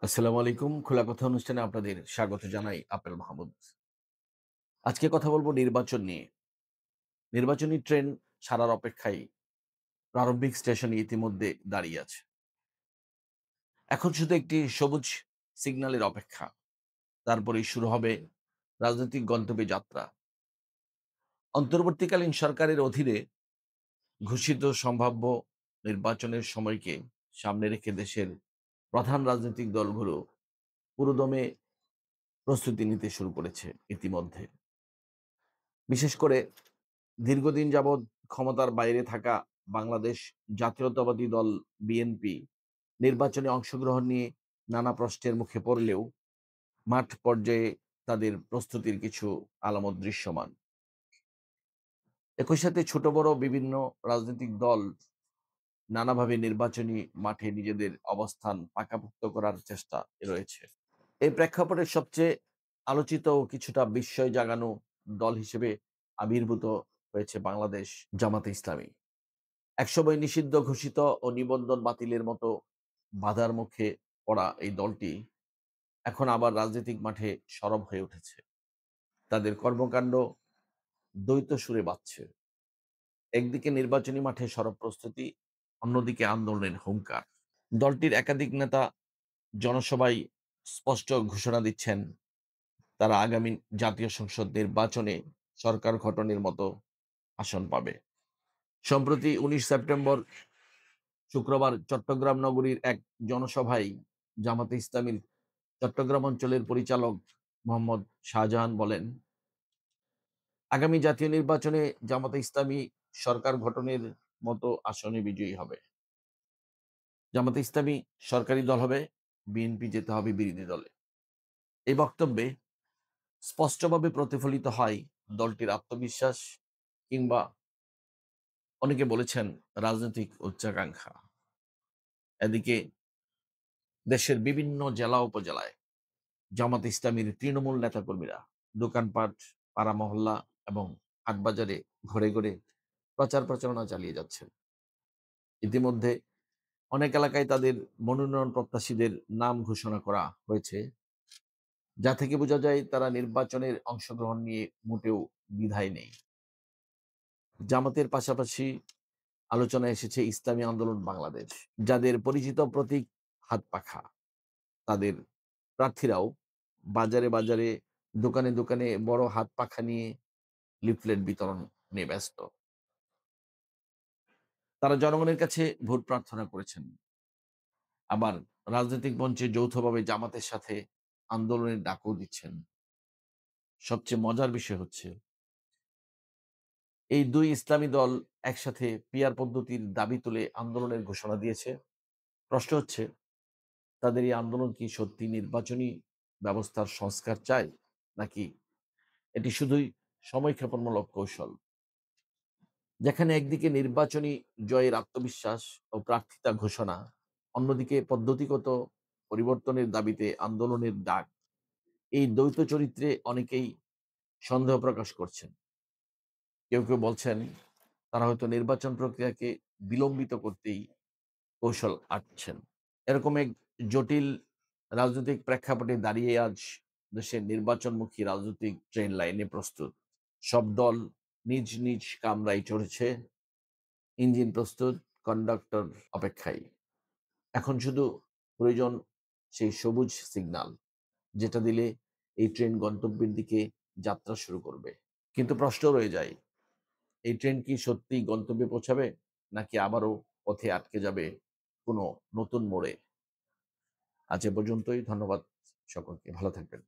আসসালামু আলাইকুম। খোলা কথা অনুষ্ঠানে আপনাদের স্বাগত জানাই আপেল মাহমুদ। আজকে কথা বলব নির্বাচন নিয়ে। নির্বাচনী ট্রেন ছাড়ার অপেক্ষায় প্রারম্ভিক স্টেশনে ইতিমধ্যে দাঁড়িয়ে আছে। এখন শুধু একটি সবুজ সিগন্যালের অপেক্ষা। তারপরেই শুরু হবে রাজনৈতিক গন্তব্যে যাত্রা। অন্তর্বর্তীকালীন সরকারের অধীনে ঘোষিত সম্ভাব্য নির্বাচনের সময়কে সামনে রেখে দেশের প্রধান রাজনৈতিক দলগুলো পুরোদমে প্রস্তুতি নিতে শুরু করেছে ইতিমধ্যে। বিশেষ করে দীর্ঘদিন যাবৎ ক্ষমতার বাইরে থাকা বাংলাদেশ জাতীয়তাবাদী দল বিএনপি নির্বাচনে অংশগ্রহণ নিয়ে নানা প্রশ্নের মুখে পড়লেও মাঠ পর্যায়ে তাদের প্রস্তুতির কিছু আলামত দৃশ্যমান। একই সাথে ছোট বড় বিভিন্ন রাজনৈতিক দল নানাভাবে নির্বাচনী মাঠে নিজেদের অবস্থান পাকাপোক্ত করার চেষ্টা রয়েছে। এই প্রেক্ষাপটে সবচেয়ে আলোচিত ও কিছুটা বিস্ময় জাগানো দল হিসেবে আবির্ভূত হয়েছে বাংলাদেশ জামাতে ইসলামী। একসময় নিষিদ্ধ ঘোষিত ও নিবন্ধন বাতিলের মতো বাধার মুখে পড়া এই দলটি এখন আবার রাজনৈতিক মাঠে সরব হয়ে উঠেছে। তাদের কর্মকাণ্ড দ্বৈত সুরে বাজছে। একদিকে নির্বাচনী মাঠে সরব প্রস্তুতি, অন্যদিকে আন্দোলনের হুঙ্কার। দলটির একাধিক নেতা জনসভায় স্পষ্ট ঘোষণা দিচ্ছেন তারা আগামী জাতীয় সংসদ নির্বাচনে সরকার গঠনের মতো আসন পাবে। সম্প্রতি ১৯ সেপ্টেম্বর শুক্রবার চট্টগ্রাম নগরীর এক জনসভায় জামাতে ইসলামীর চট্টগ্রাম অঞ্চলের পরিচালক মোহাম্মদ শাহজাহান বলেন, আগামী জাতীয় নির্বাচনে জামাতে ইসলামী সরকার গঠনের মতো আসনে বিজয়ী হবে। জামাতে ইসলামী সরকারি দল হবে, বিএনপি যেতে হবে বিরোধী দলে। এই বক্তব্যে স্পষ্টভাবে প্রতিফলিত হয় দলটির আত্মবিশ্বাস কিংবা অনেকে বলেছেন রাজনৈতিক উচ্চাকাঙ্ক্ষা। এদিকে দেশের বিভিন্ন জেলা উপজেলায় জামাত ইসলামীর তৃণমূল নেতাকর্মীরা দোকানপাট, পাড়া মহল্লা এবং হাটবাজারে ঘরে ঘরে প্রচার প্রচারণা চালিয়ে যাচ্ছেন। ইতিমধ্যে অনেক এলাকায় তাদের মনোনয়ন প্রত্যাশীদের নাম ঘোষণা করা হয়েছে, যা থেকে বোঝা যায় তারা নির্বাচনের অংশগ্রহণ নিয়ে মোটেও দ্বিধায় নেই। জামাতের পাশাপাশি আলোচনায় এসেছে ইসলামী আন্দোলন বাংলাদেশ, যাদের পরিচিত প্রতীক হাত পাখা। তাদের প্রার্থীরাও বাজারে বাজারে, দোকানে দোকানে বড় হাত পাখা নিয়ে লিফলেট বিতরণ নিয়ে ব্যস্ত। তারা জনগণের কাছে ভোট প্রার্থনা করেছেন। আবার রাজনৈতিক মঞ্চে যৌথভাবে জামাতের সাথে আন্দোলনের ডাকও দিচ্ছেন। সবচেয়ে মজার বিষয় হচ্ছে এই দুই ইসলামী দল একসাথে পিয়ার পদ্ধতির দাবি তুলে আন্দোলনের ঘোষণা দিয়েছে। প্রশ্ন হচ্ছে তাদের এই আন্দোলন কি সত্যি নির্বাচনী ব্যবস্থার সংস্কার চায়, নাকি এটি শুধুই সময়ক্ষেপণমূলক কৌশল? যেখানে একদিকে নির্বাচনী জয়ের আত্মবিশ্বাস ও প্রার্থিতা ঘোষণা, অন্যদিকে পদ্ধতিগত পরিবর্তনের দাবিতে আন্দোলনের ডাক। এই দ্বৈত চরিত্রে অনেকেই সন্দেহ প্রকাশ করছেন। কেউ কেউ বলছেন তারা হয়তো নির্বাচন প্রক্রিয়াকে বিলম্বিত করতেই কৌশল আঁটছেন। এরকম এক জটিল রাজনৈতিক প্রেক্ষাপটে দাঁড়িয়ে আজ দেশের নির্বাচনমুখী রাজনৈতিক ট্রেন লাইনে প্রস্তুত। সব দল নিজ নিজ কামরায় চড়েছে, ইঞ্জিন প্রস্তুত, কন্ডাক্টর অপেক্ষায়। এখন শুধু প্রয়োজন সেই সবুজ সিগন্যাল, যেটা দিলে এই ট্রেন গন্তব্যের দিকে যাত্রা শুরু করবে। কিন্তু প্রশ্ন রয়ে যায়, এই ট্রেন কি সত্যিই গন্তব্যে পৌঁছাবে, নাকি আবারও পথে আটকে যাবে কোনো নতুন মোড়ে? আজ এ পর্যন্তই। ধন্যবাদ সকলকে। ভালো থাকবেন।